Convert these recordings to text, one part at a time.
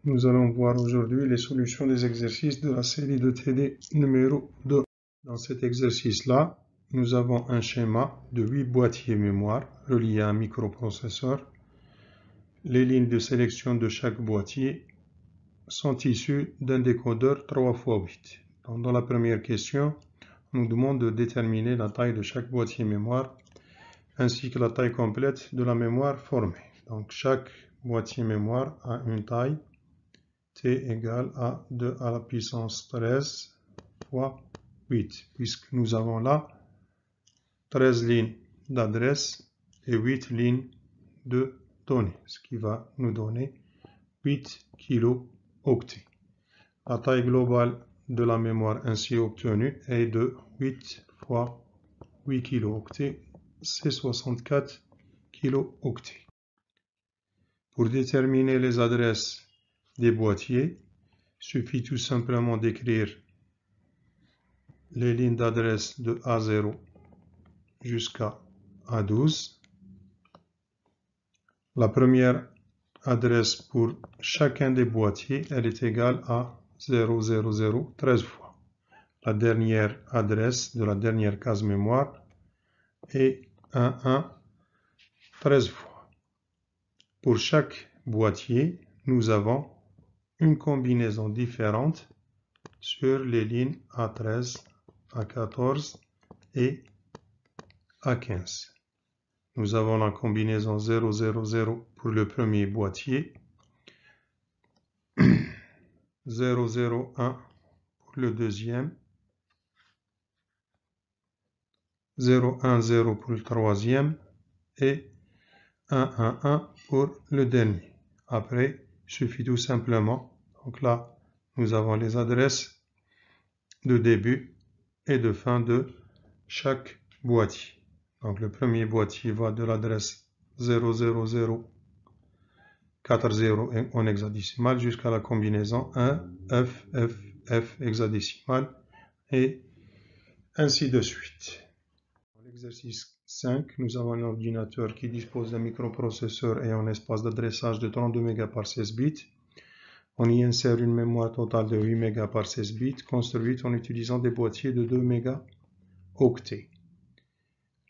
Nous allons voir aujourd'hui les solutions des exercices de la série de TD numéro 2. Dans cet exercice-là, nous avons un schéma de 8 boîtiers mémoire reliés à un microprocesseur. Les lignes de sélection de chaque boîtier sont issues d'un décodeur 3x8. Donc, dans la première question, on nous demande de déterminer la taille de chaque boîtier mémoire ainsi que la taille complète de la mémoire formée. Donc, chaque boîtier mémoire a une taille T égale à 2 à la puissance 13 fois 8, puisque nous avons là 13 lignes d'adresse et 8 lignes de données, ce qui va nous donner 8 kilo-octets. La taille globale de la mémoire ainsi obtenue est de 8 fois 8 kilo-octets, c'est 64 kilo-octets. Pour déterminer les adresses des boîtiers, il suffit tout simplement d'écrire les lignes d'adresse de A0 jusqu'à A12. La première adresse pour chacun des boîtiers, elle est égale à 000 13 fois. La dernière adresse de la dernière case mémoire est 11 13 fois. Pour chaque boîtier, nous avons une combinaison différente sur les lignes A13, A14 et A15. Nous avons la combinaison 000 pour le premier boîtier, 001 pour le deuxième, 010 pour le troisième et 111 pour le dernier. Après, il suffit tout simplement, donc là, nous avons les adresses de début et de fin de chaque boîtier. Donc le premier boîtier va de l'adresse 00040 en hexadécimal jusqu'à la combinaison 1 F F F hexadécimal et ainsi de suite. Dans l'exercice 5, nous avons un ordinateur qui dispose d'un microprocesseur et un espace d'adressage de 32 mégas par 16 bits. On y insère une mémoire totale de 8 mégas par 16 bits construite en utilisant des boîtiers de 2 mégaoctets.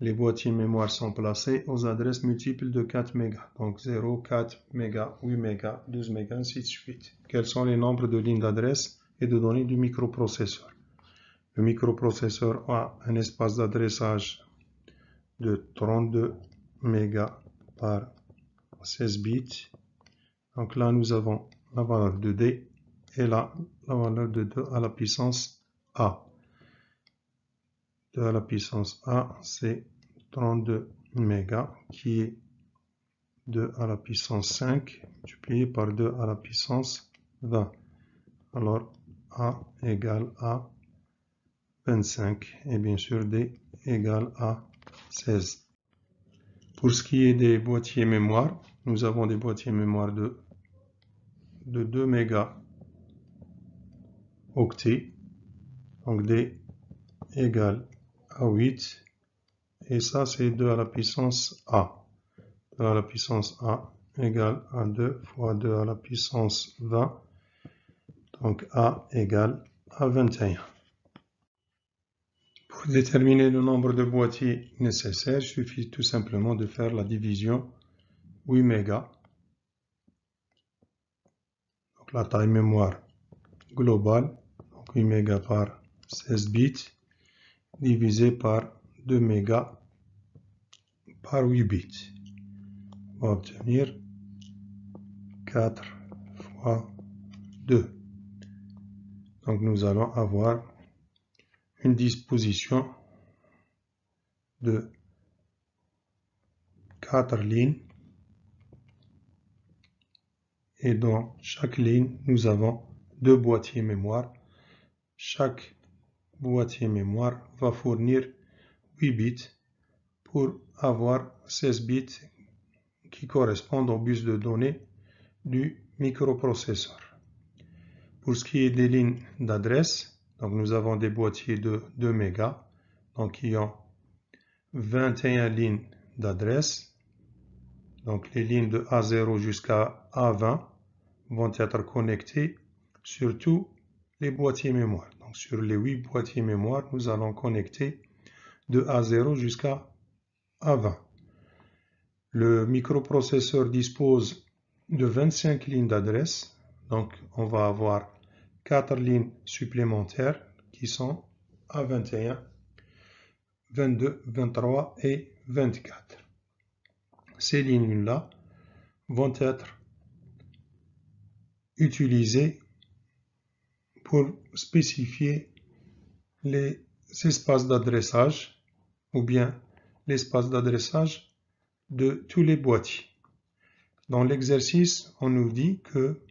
Les boîtiers mémoire sont placés aux adresses multiples de 4 mégas, donc 0, 4 mégas, 8 mégas, 12 mégas, ainsi de suite. Quels sont les nombres de lignes d'adresse et de données du microprocesseur? Le microprocesseur a un espace d'adressage de 32 mégas par 16 bits. Donc là, nous avons la valeur de D et là, la valeur de 2 à la puissance A. 2 à la puissance A, c'est 32 mégas, qui est 2 à la puissance 5, multiplié par 2 à la puissance 20. Alors, A égale à 25, et bien sûr, D égale à 16. Pour ce qui est des boîtiers mémoire, nous avons des boîtiers mémoire de 2 mégaoctets, donc D égale à 8, et ça c'est 2 à la puissance A. 2 à la puissance A égale à 2 fois 2 à la puissance 20, donc A égale à 21. Pour déterminer le nombre de boîtiers nécessaires, il suffit tout simplement de faire la division 8 mégas, donc la taille mémoire globale, donc 8 mégas par 16 bits, divisé par 2 mégas par 8 bits. On va obtenir 4 fois 2. Donc nous allons avoir une disposition de 4 lignes et dans chaque ligne nous avons 2 boîtiers mémoire. Chaque boîtier mémoire va fournir 8 bits pour avoir 16 bits qui correspondent au bus de données du microprocesseur. Pour ce qui est des lignes d'adresse, donc nous avons des boîtiers de 2 mégas, donc qui ont 21 lignes d'adresse. Donc les lignes de A0 jusqu'à A20 vont être connectés sur tous les boîtiers mémoire. Donc sur les 8 boîtiers mémoire, nous allons connecter de A0 jusqu'à A20. Le microprocesseur dispose de 25 lignes d'adresse. Donc on va avoir 4 lignes supplémentaires qui sont A21, 22, 23 et 24. Ces lignes-là vont être utilisées pour spécifier les espaces d'adressage ou bien l'espace d'adressage de tous les boîtiers. Dans l'exercice, on nous dit que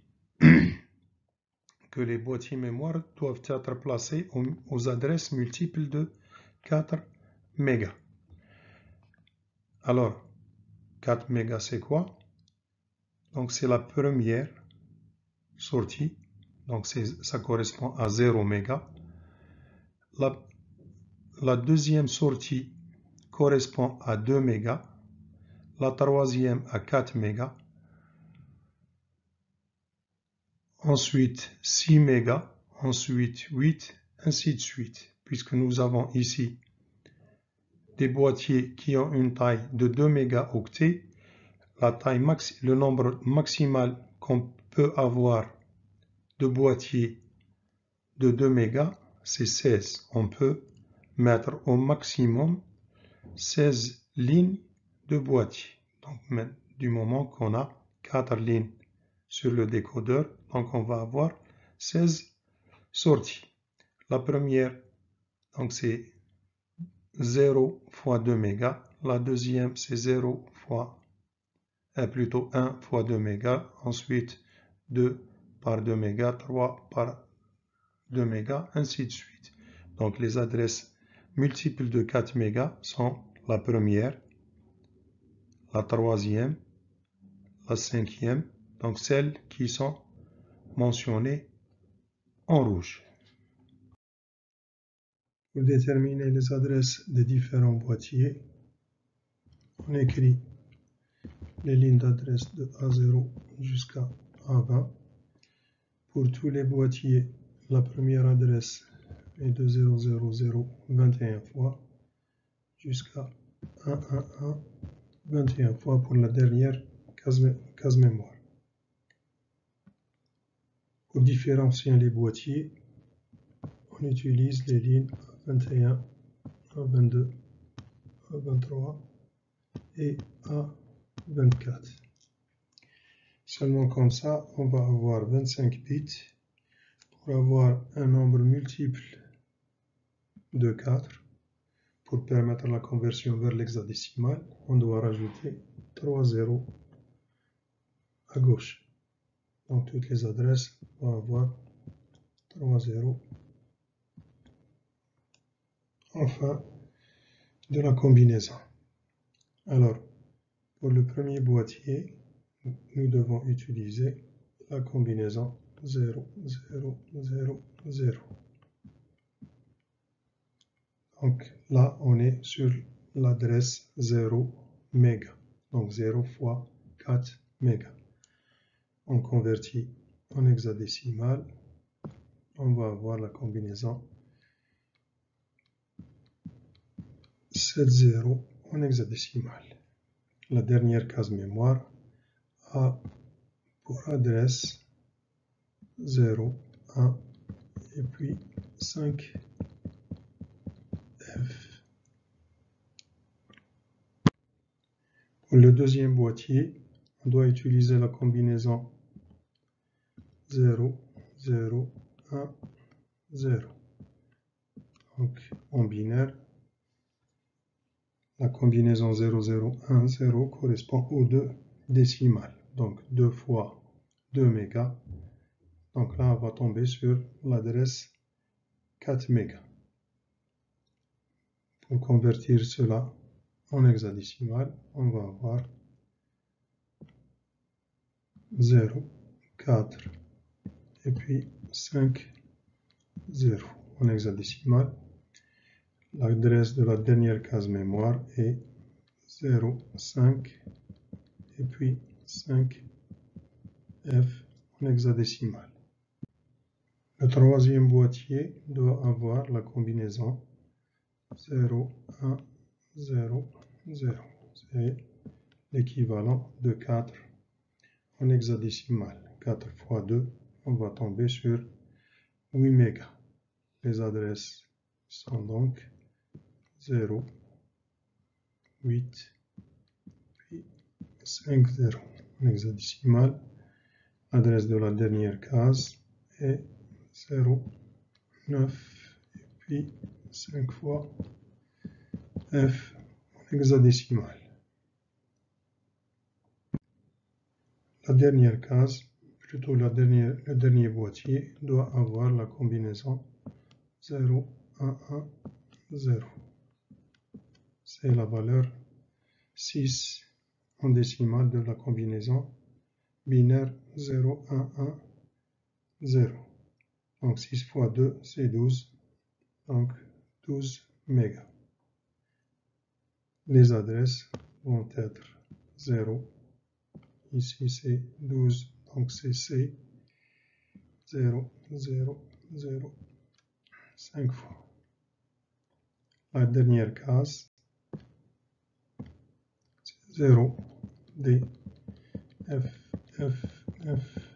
les boîtiers mémoire doivent être placés aux adresses multiples de 4 mégas. Alors, 4 mégas, c'est quoi? Donc, c'est la première sortie. Donc, ça correspond à 0 mégas. La deuxième sortie correspond à 2 mégas. La troisième à 4 mégas. Ensuite 6 mégas, ensuite 8, ainsi de suite. Puisque nous avons ici des boîtiers qui ont une taille de 2 mégaoctets, le nombre maximal qu'on peut avoir de boîtiers de 2 mégas, c'est 16. On peut mettre au maximum 16 lignes de boîtiers. Donc, du moment qu'on a 4 lignes sur le décodeur, donc on va avoir 16 sorties. La première, donc c'est 0 fois 2 mégas. La deuxième, c'est 0 fois, plutôt 1 fois 2 mégas. Ensuite, 2 par 2 mégas, 3 par 2 mégas, ainsi de suite. Donc les adresses multiples de 4 mégas sont la première, la troisième, la cinquième, donc celles qui sont mentionnées en rouge. Pour déterminer les adresses des différents boîtiers, on écrit les lignes d'adresse de A0 jusqu'à A20. Pour tous les boîtiers, la première adresse est de 000 21 fois jusqu'à 111 21 fois pour la dernière case mémoire. Pour différencier les boîtiers, on utilise les lignes A21, A22, A23 et A24. Seulement comme ça, on va avoir 25 bits. Pour avoir un nombre multiple de 4, pour permettre la conversion vers l'hexadécimal, on doit rajouter 3 zéros à gauche. Donc toutes les adresses vont avoir 3 zéros. Enfin, de la combinaison. Alors, pour le premier boîtier, nous devons utiliser la combinaison 0, 0, 0, 0. Donc là, on est sur l'adresse 0 méga. Donc 0 fois 4 mégas. On convertit en hexadécimal. On va avoir la combinaison 7 0 en hexadécimal. La dernière case mémoire a pour adresse 0, 1 et puis 5 F. Pour le deuxième boîtier, on doit utiliser la combinaison 0, 0, 1, 0. Donc en binaire, la combinaison 0, 0, 1, 0 correspond aux deux décimales. Donc 2 fois 2 mégas. Donc là, on va tomber sur l'adresse 4 mégas. Pour convertir cela en hexadécimal, on va avoir 0, 4 et puis 5, 0 en hexadécimal. L'adresse de la dernière case mémoire est 0, 5 et puis 5 F en hexadécimal. Le troisième boîtier doit avoir la combinaison 0, 1, 0, 0. C'est l'équivalent de 4 en hexadécimal. 4 fois 2, on va tomber sur 8 mégas. Les adresses sont donc 0, 8, puis 5, 0 en hexadécimal. L'adresse de la dernière case est 0, 9, et puis 5 fois F en hexadécimal. La dernière case, plutôt le dernier boîtier, doit avoir la combinaison 0, 1, 1, 0. C'est la valeur 6 en décimale de la combinaison binaire 0, 1, 1, 0. Donc 6 fois 2, c'est 12. Donc 12 mégas. Les adresses vont être 0. Ici c'est 12, donc c'est C. 0, 0, 0, 5 fois. La dernière case, c'est 0, D, F, F, F,